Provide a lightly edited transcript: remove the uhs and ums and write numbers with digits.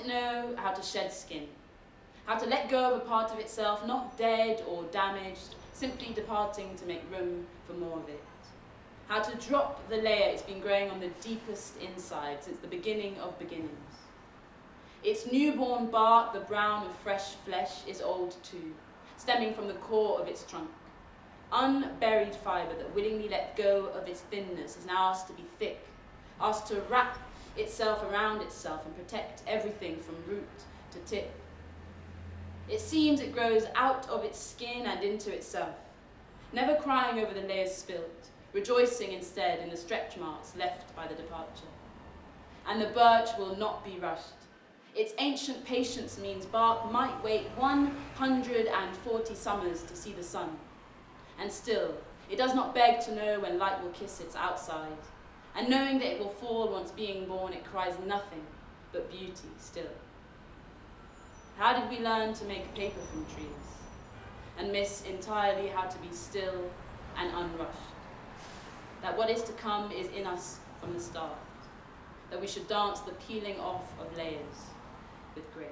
it know how to shed skin? How to let go of a part of itself, not dead or damaged, simply departing to make room for more of it? How to drop the layer it's been growing on the deepest inside since the beginning of beginnings. Its newborn bark, the brown of fresh flesh, is old too, stemming from the core of its trunk. Unburied fibre that willingly let go of its thinness is now asked to be thick, asked to wrap itself around itself and protect everything from root to tip. It seems it grows out of its skin and into itself, never crying over the layers spilt, rejoicing instead in the stretch marks left by the departure. And the birch will not be rushed. Its ancient patience means bark might wait 140 summers to see the sun. And still, it does not beg to know when light will kiss its outside. And knowing that it will fall once being born, it cries nothing but beauty still. How did we learn to make paper from trees and miss entirely how to be still and unrushed? That what is to come is in us from the start, that we should dance the peeling off of layers with grace.